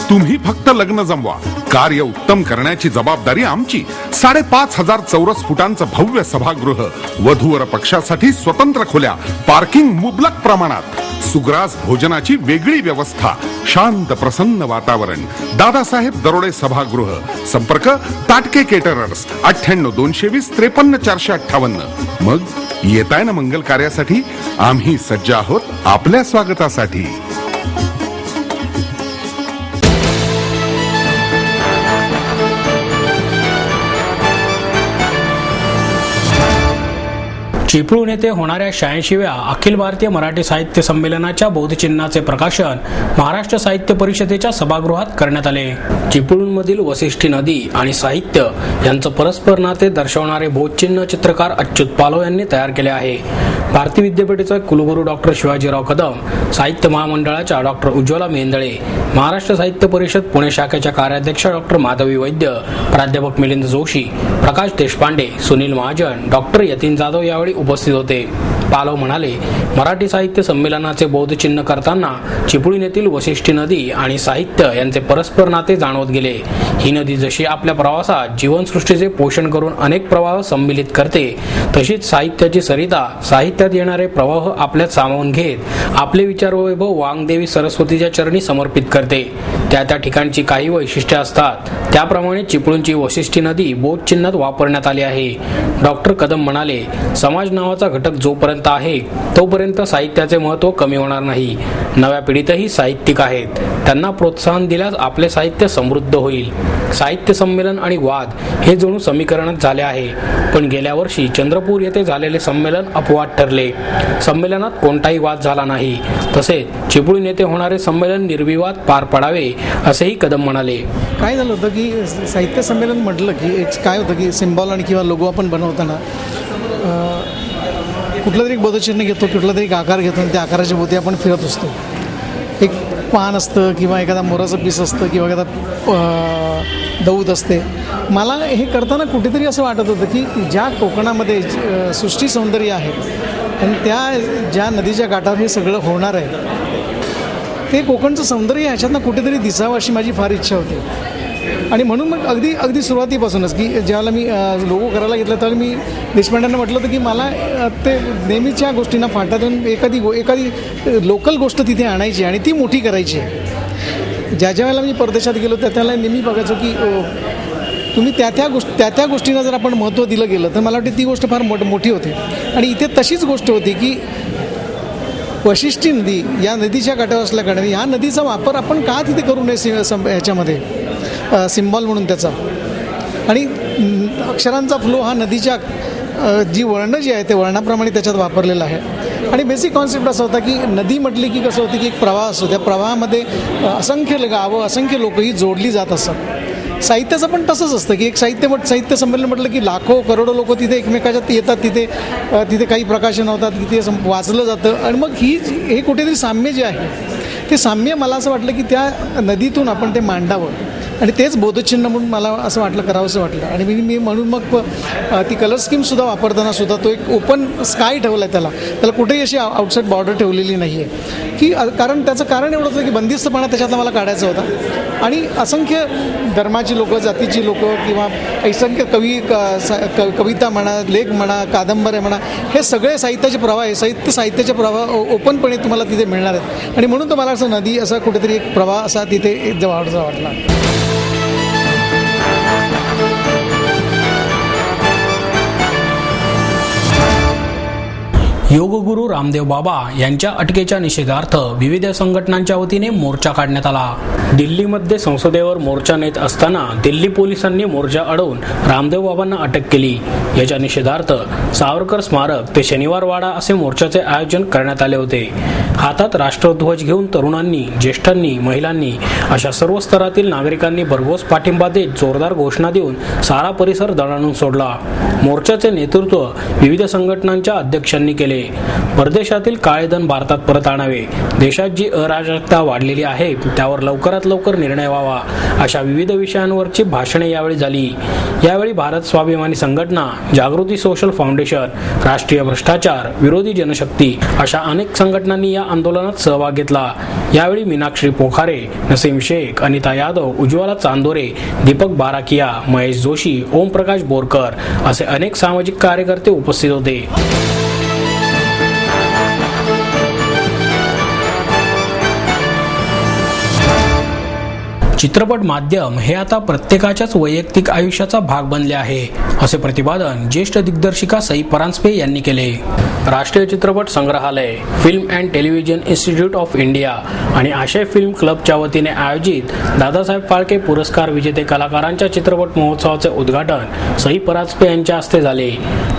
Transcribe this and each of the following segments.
तुम्ही फक्त लग्न जमवा, कार्य उत्तम करण्याची जबाबदारी आमची. 5,500 चौरस फुटांचं भव्य सभागृह, वधूवर पक्षासाठी स्वतंत्र खोल्या, पार्किंग मुबलक प्रमाणात, सुग्रास भोजनाची वेगळी व्यवस्था, शांत प्रसन्न वातावरण. दादासाहेब दरोडे सभागृह. संपर्क ताटके केटरर्स 98 220 53 458. मग येताय ना मंगल कार्यासाठी? आम्ही सज्ज आहोत आपल्या स्वागतासाठी. चिपळूण येथे होणाऱ्या 86व्या अखिल भारतीय मराठी साहित्य संमेलनाच्या बोधचिन्हाचे प्रकाशन महाराष्ट्र साहित्य परिषदेच्या सभागृहात करण्यात आले. चिपळूणमधील वसिष्ठी नदी आणि साहित्य यांचं परस्पर नाते दर्शवणारे बोधचिन्ह चित्रकार अच्युत पालव यांनी तयार केले आहे. भारती विद्यापीठाचे कुलगुरू डॉक्टर शिवाजीराव कदम, साहित्य महामंडळाच्या डॉक्टर उज्ज्वला मेंदळे, महाराष्ट्र साहित्य परिषद पुणे शाखेच्या कार्याध्यक्ष डॉक्टर माधवी वैद्य, प्राध्यापक मिलिंद जोशी, प्रकाश देशपांडे, सुनील महाजन, डॉक्टर यतीन जाधव यावेळी उपस्थित होते. पालव म्हणाले, मराठी साहित्य संमेलनाचे बोधचिन्ह करताना चिपळूण येथील वसिष्ठी नदी आणि साहित्य यांचे परस्पर नाते जाणवत गेले. ही नदी जशी आपल्या प्रवासात जीवनसृष्टीचे पोषण करून अनेक प्रवाह संमिलित करते, तशीच साहित्याची सरिता साहित्यात येणारे प्रवाह आपल्यात सामावून घेत आपले विचार व वैभव वांगदेवी सरस्वतीच्या चरणी समर्पित करते. त्या ठिकाणची काही वैशिष्ट्ये असतात, त्याप्रमाणे चिपळूणची वसिष्ठी नदी बोधचिन्हात वापरण्यात आली आहे. डॉक्टर कदम म्हणाले, समाज नावाचा घटक जोपर्यंत आहे तोपर्यंत साहित्याचे महत्त्व कमी होणार नाही. नव्या पिढीतही साहित्यिक आहेत, त्यांना प्रोत्साहन दिल्यास आपले साहित्य समृद्ध होईल. साहित्य संमेलन आणि वाद हे जणू समीकरणच झाले आहे. पण गेल्या वर्षी चंद्रपूर येथे झालेले संमेलन अपवाद ठरले. संमेलनात कोणताही वाद झाला नाही. तसेच चिपळूण येथे होणारे संमेलन निर्विवाद पार पडावे असेही कदम म्हणाले. काय झालं होतं की साहित्य संमेलन म्हटलं की एक काय होतं की सिम्बॉल आणि किंवा लोगो आपण बनवताना कुठलं तरी एक बोधचिन्ह घेतो, कुठला तरी एक आकार घेतो आणि त्या आकाराच्या भोवती आपण फिरत असतो. एक पान असतं किंवा एखादा मोराचं पीस असतं किंवा एखादा दौत असते. मला हे करताना कुठेतरी असं वाटत होतं की ज्या कोकणामध्ये सृष्टी सौंदर्य आहे आणि त्या ज्या नदीच्या काठावर हे सगळं होणार आहे, ते कोकणचं सौंदर्य ह्याच्यातनं कुठेतरी दिसावं अशी माझी फार इच्छा होती. आणि म्हणून मग अगदी सुरुवातीपासूनच की ज्यावेळेला मी लोगो करायला घेतला त्यावेळी मी देशपांड्यांना म्हटलं होतं की मला ते नेहमीच्या गोष्टींना फाटातून एखादी लोकल गोष्ट तिथे आणायची आणि ती मोठी करायची. ज्या वेळेला मी परदेशात गेलो त्याला नेहमी बघायचो की तुम्ही त्या गोष्टींना जर आपण महत्त्व दिलं गेलं तर मला वाटतं ती गोष्ट फार मोठी होते. आणि इथे तशीच गोष्ट होती की वशिष्ठी नदी या नदीच्या काठावर असल्या कारणाने ह्या नदीचा वापर आपण का तिथे करू नये ह्याच्यामध्ये सिम्बॉल म्हणून त्याचा. आणि अक्षरांचा फ्लो हा नदीच्या जी वळणं जी आहे ते वळणाप्रमाणे त्याच्यात वापरलेलं आहे. आणि बेसिक कॉन्सेप्ट असा होता की नदी म्हटली की कसं होतं की एक प्रवाह असतो, त्या प्रवाहामध्ये असंख्य गावं असंख्य लोक ही जोडली जात असतात. साहित्याचं पण तसंच असतं की एक साहित्य संमेलन म्हटलं की लाखो करोडो लोक तिथे एकमेकाच्यात येतात, तिथे काही प्रकाशन होतात, तिथे वाचलं जातं. आणि मग हे कुठेतरी साम्य जे आहे ते साम्य मला असं वाटलं की त्या नदीतून आपण ते मांडावं आणि तेच बोधचिन्ह म्हणून मला असं वाटलं करावंसं वाटलं. आणि मी म्हणून मग ती कलर स्कीमसुद्धा वापरताना सुद्धा तो एक ओपन स्काय ठेवला आहे. त्याला कुठेही अशी आउटसाईड बॉर्डर ठेवलेली नाही आहे की कारण त्याचं कारण एवढं होतं की बंदिस्तपणा त्याच्यातला मला काढायचा होता. आणि असंख्य धर्माची लोकं, जातीची लोकं किंवा असंख्य कविता म्हणा, लेख म्हणा, कादंबऱ्या म्हणा, हे सगळे साहित्याचे प्रवाह आहे. साहित्याचे प्रवाह ओपनपणे तुम्हाला तिथे मिळणार आहेत. आणि म्हणून तो मला असं नदी असा कुठेतरी एक प्रवाह असा तिथे जवळचा वाटला. योगगुरू रामदेव बाबा यांच्या अटकेच्या निषेधार्थ विविध संघटनांच्या वतीने मोर्चा काढण्यात आला. दिल्लीमध्ये संसदेवर मोर्चा नेत असताना दिल्ली पोलिसांनी मोर्चा अडवून रामदेव बाबांना अटक केली. याच्या निषेधार्थ सावरकर स्मारक ते शनिवार वाडा असे मोर्चाचे आयोजन करण्यात आले होते. हातात राष्ट्रध्वज घेऊन तरुणांनी, ज्येष्ठांनी, महिलांनी अशा सर्व स्तरातील नागरिकांनी भरघोस पाठिंबा देत जोरदार घोषणा देऊन सारा परिसर दणाणून सोडला. मोर्चाचे नेतृत्व विविध संघटनांच्या अध्यक्षांनी केले. केले. परदेशातील काळे धन भारतात परत आणावे, देशात जी अराजकता वाढलेली आहे त्यावर लवकरात लवकर निर्णय व्हावा, अशा विविध विषयांवरची भाषणे यावेळी झाली. यावेळी भारत स्वाभिमानी संघटना, जागृती सोशल फाउंडेशन, राष्ट्रीय भ्रष्टाचार विरोधी जनशक्ती अशा अनेक संघटनांनी या आंदोलनात सहभाग घेतला. यावेळी मीनाक्षी पोखारे, नसीम शेख, अनिता यादव, उज्ज्वला चांदोरे, दीपक बाराकिया, महेश जोशी, ओमप्रकाश बोरकर असे अनेक सामाजिक कार्यकर्ते उपस्थित होते. चित्रपट माध्यम हे आता प्रत्येकाच्याच वैयक्तिक आयुष्याचा भाग बनले आहे, असे प्रतिपादन ज्येष्ठ दिग्दर्शिका सई परांजपे यांनी केले. राष्ट्रीय चित्रपट संग्रहालय, film and television institute of India आणि आशय फिल्म क्लबच्या वतीने आयोजित दादासाहेब फाळके पुरस्कार विजेते कलाकारांच्या चित्रपट महोत्सवाचे उद्घाटन सई परांजपे यांच्या हस्ते झाले.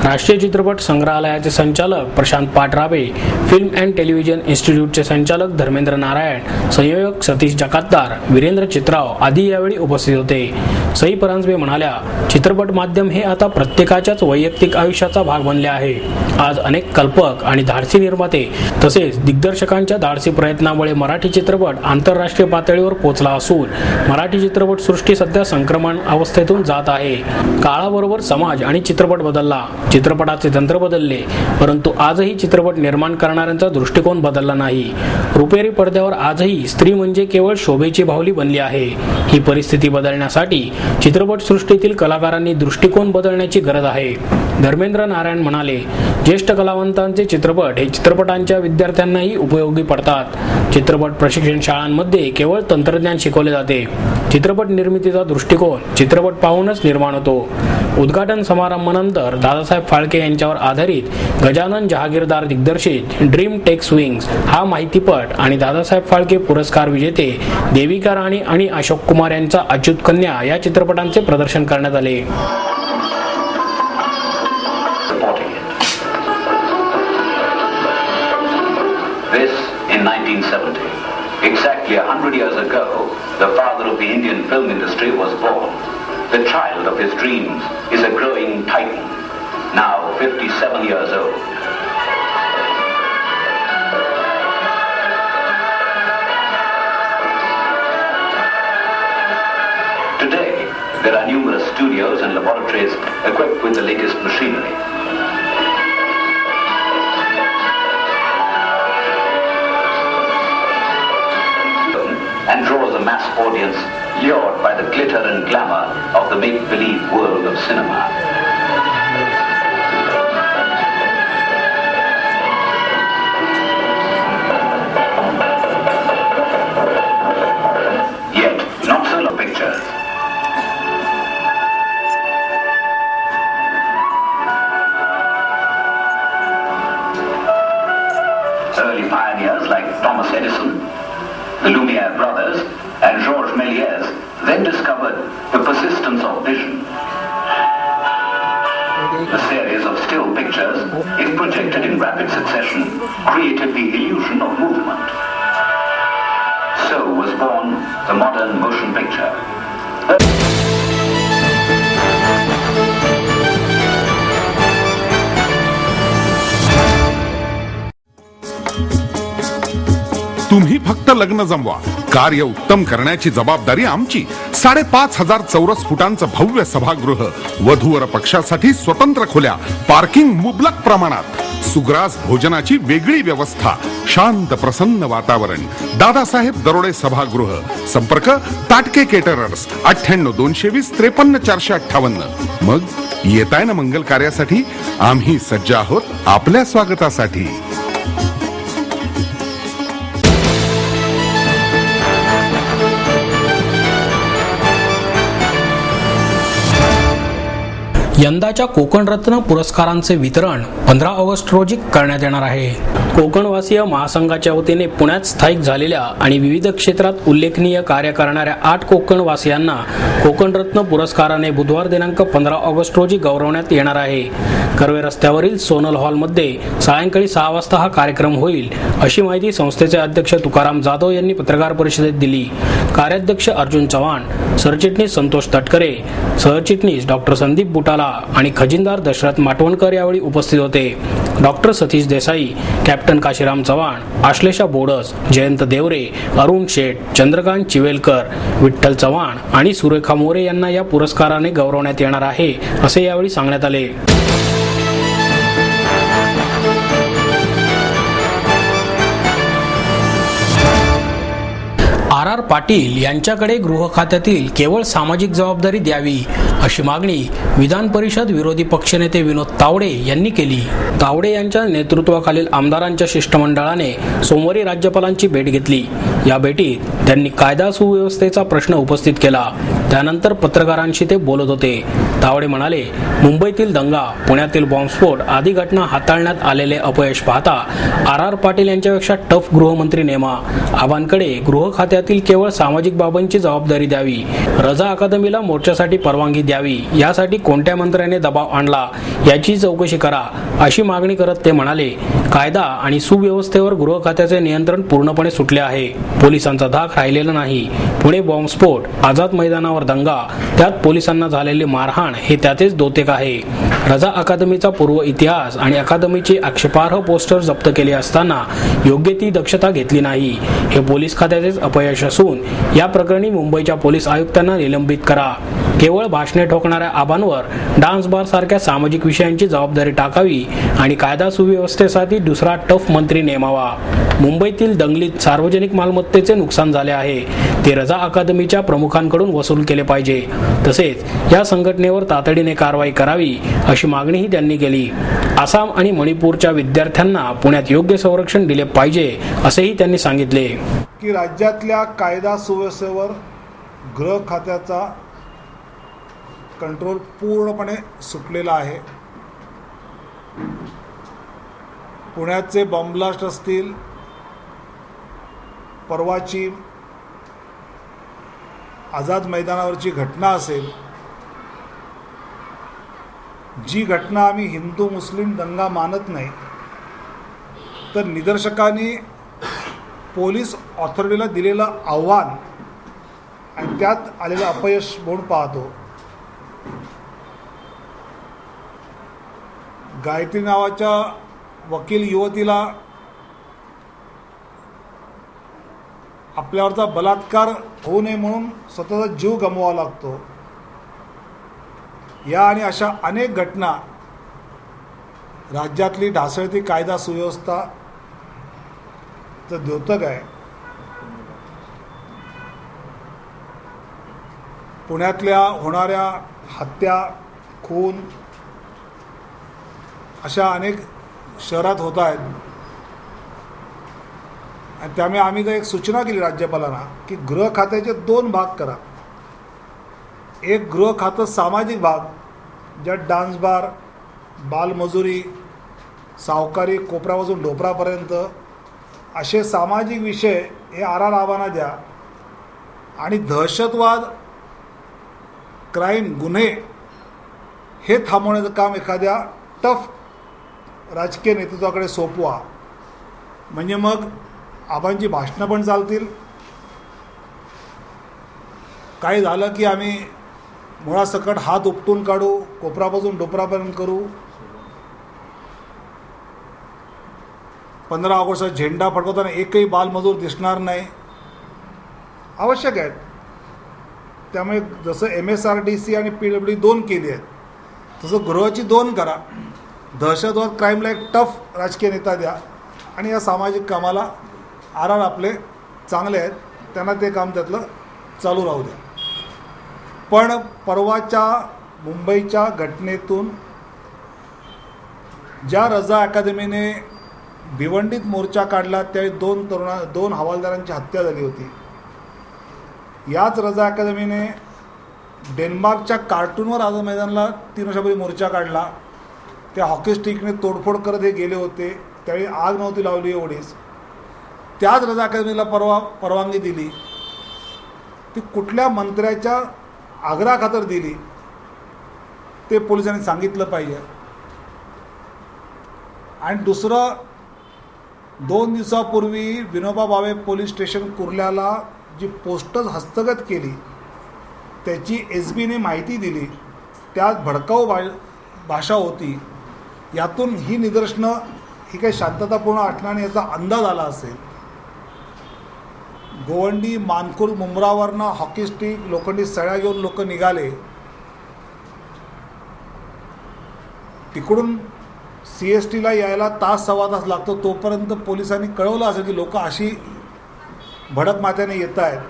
राष्ट्रीय चित्रपट संग्रहालयाचे संचालक प्रशांत पाटराबे, फिल्म अँड टेलिव्हिजन इन्स्टिट्यूटचे संचालक धर्मेंद्र नारायण, संयोजक सतीश जकातदार, वीरेंद्र चित्राव आदी यावेळी उपस्थित होते. सई परांजपे म्हणाल्या, चित्रपट माध्यम हे आता प्रत्येकाच्याच वैयक्तिक आयुष्याचा भाग बनले आहे. आज अनेक कल्पक आणि धाडसी निर्माते तसेच दिग्दर्शकांच्या धाडसी प्रयत्नामुळे मराठी चित्रपट आंतरराष्ट्रीय पातळीवर पोहोचला असून मराठी चित्रपट सृष्टी सध्या संक्रमण अवस्थेतून जात आहे. काळाबरोबर समाज आणि चित्रपट बदलला, चित्रपटाचे तंत्र बदलले, परंतु आजही चित्रपट निर्माण करणाऱ्यांचा दृष्टिकोन बदलला नाही. रुपेरी पडद्यावर आजही स्त्री म्हणजे केवळ शोभेची बाहुली बनली आहे. ही परिस्थिती बदलण्यासाठी चित्रपट सृष्टीतील कलाकारांनी दृष्टिकोन बदलण्याची गरज आहे. धर्मेंद्र नारायण म्हणाले, ज्येष्ठ कलावंतांचे चित्रपट हे चित्रपटांच्या विद्यार्थ्यांनाही उपयोगी पडतात. चित्रपट प्रशिक्षण शाळांमध्ये केवळ तंत्रज्ञान शिकवले जाते. चित्रपट निर्मितीचा दृष्टिकोन चित्रपट पाहूनच निर्माण होतो. उद्घाटन समारंभानंतर दादासाहेब फाळके यांच्यावर आधारित गजानन जहागीरदार दिग्दर्शित ड्रीम टेक्स विंग्स हा माहितीपट आणि दादासाहेब फाळके पुरस्कार विजेते देविका राणी आणि अशोक कुमार यांचा अच्युत कन्या या चित्रपटांचे प्रदर्शन करण्यात आले. This in 1970. Exactly 100 years ago, the father of the Indian film industry was born. The child of his dreams is a growing titan, now 57 years old. Today, there are numerous studios and laboratories equipped with the latest machinery. And draws a mass audience lured by the glitter and glamour of the make-believe world of cinema. Yet, not solo pictures. Early pioneers like Thomas Edison, the Lumiere brothers, and Georges Méliès then discovered the persistence of vision. A series of still pictures, if projected in rapid succession, created the illusion of movement. So was born the modern motion picture. तुम्ही फक्त लग्न जमवा, कार्य उत्तम करण्याची जबाबदारी आमची. 5,500 चौरस फुटांचं भव्य सभागृह, वधूवर पक्षासाठी स्वतंत्र खोल्या, पार्किंग मुबलक प्रमाणात, सुग्रास भोजनाची वेगळी व्यवस्था, शांत प्रसन्न वातावरण. दादासाहेब दरोडे सभागृह. संपर्क ताटके केटरर्स 98 220 53 458. मग येताय ना मंगल कार्यासाठी? आम्ही सज्ज आहोत आपल्या स्वागतासाठी. यंदाच्या कोकण रत्न पुरस्कारांचे वितरण 15 ऑगस्ट रोजी करण्यात येणार आहे. कोकणवासीय महासंघाच्या वतीने पुण्यात स्थायिक झालेल्या आणि विविध क्षेत्रात उल्लेखनीय कार्य करणाऱ्या 8 कोकणवासियांना कोकणरत्न पुरस्काराने बुधवार दिनांक 15 ऑगस्ट रोजी गौरवण्यात येणार आहे. कर्वे रस्त्यावरील सोनल हॉलमध्ये सायंकाळी 6 वाजता हा कार्यक्रम होईल, अशी माहिती संस्थेचे अध्यक्ष तुकाराम जाधव यांनी पत्रकार परिषदेत दिली. कार्याध्यक्ष अर्जुन चव्हाण, सरचिटणीस संतोष तटकरे, सहचिटणीस डॉक्टर संदीप बुटाला आणि खजिनदार दशरथ माटवणकर यावेळी उपस्थित होते. डॉक्टर सतीश देसाई, कॅप्टन काशीराम चव्हाण, आश्लेषा बोडस, जयंत देवरे, अरुण शेठ, चंद्रकांत चिवेलकर, विठ्ठल चव्हाण आणि सुरेखा मोरे यांना या पुरस्काराने गौरवण्यात येणार आहे, असे यावेळी सांगण्यात आले. आर पाटील यांच्याकडे गृह खात्यातील केवळ सामाजिक जबाबदारी द्यावी, अशी मागणी विधान परिषद विरोधी पक्षनेते विनोद तावडे यांनी केली. तावडे यांच्या नेतृत्वाखालील आमदारांच्या शिष्टमंडळाने सोमवारी राज्यपालांची भेट घेतली. या भेटीत त्यांनी कायदा सुव्यवस्थेचा प्रश्न उपस्थित केला. त्यानंतर पत्रकारांशी ते बोलत होते. तावडे म्हणाले, मुंबईतील दंगा, पुण्यातील बॉम्बस्फोट आदी घटना हाताळण्यात आलेले अपयश पाहता आर पाटील यांच्यापेक्षा टफ गृहमंत्री नेमा. आबांकडे गृह खात्यातील केवळ सामाजिक बाबींची जबाबदारी द्यावी. रजा अकादमीला मोर्चासाठी परवानगी द्यावी. यासाठी कोणत्या मंत्र्याने दबाव आणला याची चौकशी करा, अशी मागणी करत ते म्हणाले, कायदा आणि सुव्यवस्थेवर गृह खात्याचे नियंत्रण पूर्णपणे सुटले आहे. पोलिसांचा धाक राहिलेला नाही. पुणे बॉम्बस्फोट, आझाद मैदानावर दंगा, त्यात पोलिसांना झालेली मारहाण हे त्याचेच द्योतक आहे. रजा अकादमीचा पूर्व इतिहास आणि अकादमीचे आक्षेपार्ह पोस्टर जप्त केले असताना योग्य ती दक्षता घेतली नाही. हे पोलीस खात्याचेच अपयश असून या प्रकरणी मुंबईच्या पोलीस आयुक्तांना निलंबित करा. केवळ भाषणे ठोकणाऱ्या आबांवर डान्स बार सारख्या सामाजिक विषयांची जबाबदारी टाकावी आणि कायदा सुव्यवस्थेसाठी दुसरा टफ मंत्री नेमावा. मुंबईतील दंगलीत सार्वजनिक मालमत्तेचे नुकसान झाले आहे. ते रजा अकादमीच्या प्रमुखांकडून वसूल केले पाहिजे. तसेच या संघटनेवर तातडीने कारवाई करावी, अशी मागणीही त्यांनी केली. आसाम आणि मणिपूरच्या विद्यार्थ्यांना पुण्यात योग्य संरक्षण दिले पाहिजे, असेही त्यांनी सांगितले. की राज्यातल्या कायदा सुव्यवस्थेवर गृह खात्याचा कंट्रोल पूर्णपणे सुटलेला आहे. पुण्याचे बॉम्बब्लास्ट असतील, परवाची आझाद मैदानावरची घटना असेल, जी घटना आम्ही हिंदू मुस्लिम दंगा मानत नाही, तर निदर्शकांनी पोलीस ऑथॉरिटीला दिलेलं आव्हान आणि त्यात आलेलं अपयश म्हणून पाहतो. गायत्री नावाच्या वकील युवतीला आपल्यावरचा बलात्कार होऊ नये म्हणून स्वतःचा जीव गमवावा लागतो. या आणि अशा अनेक घटना राज्यातली ढासळती कायदा सुव्यवस्था द्योतक आहे. पुण्यातल्या होणाऱ्या हत्या, खून अशा अनेक शहरात होत आहेत आणि त्यामुळे आम्ही तर एक सूचना केली राज्यपालांना की गृह खात्याचे 2 भाग करा. एक गृह खातं सामाजिक भाग, ज्यात डान्स बार, बालमजुरी, सावकारी, कोपऱ्यापासून ढोपरापर्यंत असे सामाजिक विषय हे आबांना द्या. आणि दहशतवाद, क्राईम, गुन्हे हे थांबवण्याचं काम एखाद्या टफ राजकीय नेतृत्वाकडे सोपवा. म्हणजे मग आबांची भाषणं पण चालतील. काही झालं की आम्ही मुळासकट हात उपटून काढू, कोपरापासून डोपरापर्यंत करू. 15 ऑगस्टचा झेंडा फडकवताना एकही बालमजूर दिसणार नाही, आवश्यक आहेत. त्यामुळे जसं MSRDC आणि PWD 2 केली आहेत, तसं गृहाची 2 करा. दहशतवाद, क्राईमला एक टफ राजकीय नेता द्या आणि या सामाजिक कामाला आर आपले चांगले आहेत, त्यांना ते काम त्यातलं चालू राहू द्या. पण परवाच्या मुंबईच्या घटनेतून ज्या रजा अकादमीने भिवंडीत मोर्चा काढला त्यावेळी 2 हवालदारांची हत्या झाली होती. याच रजा अकादमीने डेन्मार्कच्या कार्टूनवर आझाद मैदानाला 3 वर्षापूर्वी मोर्चा काढला. त्या हॉकी स्टिकने तोडफोड करत हे गेले होते. त्यावेळी आग नव्हती लावली एवढीच. त्याच रजा अकॅडमीला परवानगी दिली ती कुठल्या मंत्र्याच्या आग्रहाखातर दिली ते पोलिसांनी सांगितलं पाहिजे. आणि दुसरं, 2 दिवसापूर्वी विनोबा भावे पोलीस स्टेशन कुर्ल्याला जी पोस्टर्स हस्तगत केली त्याची SBने माहिती दिली, त्यात भडकाऊ भाषा होती. यातून ही निदर्शनं ही काही शांततापूर्ण असणार नाही याचा अंदाज आला असेल. गोवंडी, मानखुर्द, मुंब्रावरनं हॉकी स्टिक, लोखंडी सळ्या घेऊन लोक निघाले. तिकडून CSTला यायला तास सव्वा तास लागतो. तोपर्यंत पोलिसांनी कळवलं असेल की लोक अशी भडक माथ्याने येत आहेत,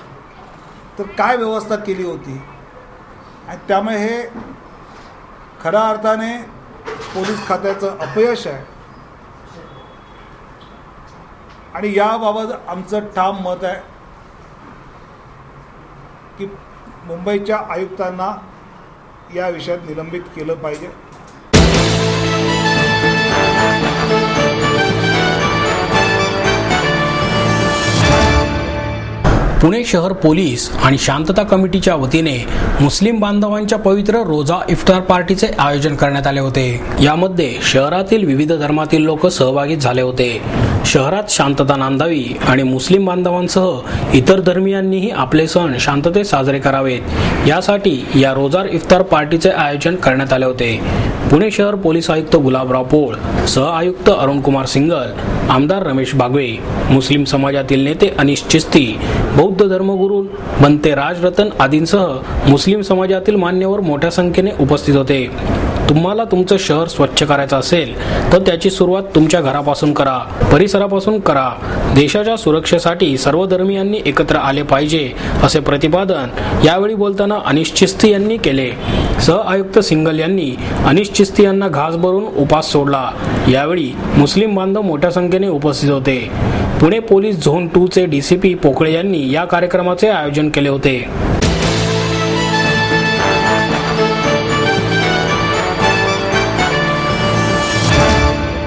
तर काय व्यवस्था केली होती. आणि त्यामुळे हे खऱ्या अर्थाने पोलीस खात्याचं अपयश आहे. आणि याबाबत आमचं ठाम मत आहे की मुंबईच्या आयुक्तांना या विषयात निलंबित केलं पाहिजे. पुणे शहर पोलीस आणि शांतता कमिटीच्या वतीने मुस्लिम बांधवांच्या पवित्र रोजा इफ्तार पार्टीचे आयोजन करण्यात आले होते. यामध्ये शहरातील विविध धर्मातील लोक सहभागी झाले होते. शहरात शांतता नांदावी आणि मुस्लिम बांधवांसह इतर धर्मियांनीही आपले सण शांततेत साजरे करावेत यासाठी या रोजार इफ्तार पार्टीचे आयोजन करण्यात आले होते. पुणे शहर पोलीस आयुक्त गुलाबराव पोळ, सह आयुक्त अरुणकुमार सिंगल, आमदार रमेश बागवे, मुस्लिम समाजातील नेते अनिश चिस्ती, बौद्ध धर्मगुरू बनते राजरतन आदींसह मुस्लिम समाजातील मान्यवर मोठ्या संख्येने उपस्थित होते. तुम्हाला तुमचं शहर स्वच्छ करायचं असेल तर त्याची सुरुवात तुमच्या घरापासून करा, परिसरापासून करा. देशाच्या सुरक्षेसाठी सर्व धर्मियांनी एकत्र आले पाहिजे असे प्रतिपादन यावेळी बोलताना अनिश चिस्ती यांनी केले. सह आयुक्त सिंगल यांनी अनिश चिस्ती यांना घास भरून उपास सोडला. यावेळी मुस्लिम बांधव मोठ्या संख्येने उपस्थित होते. पुणे पोलीस झोन 2 चे DCP पोकळे यांनी या कार्यक्रमाचे आयोजन केले होते.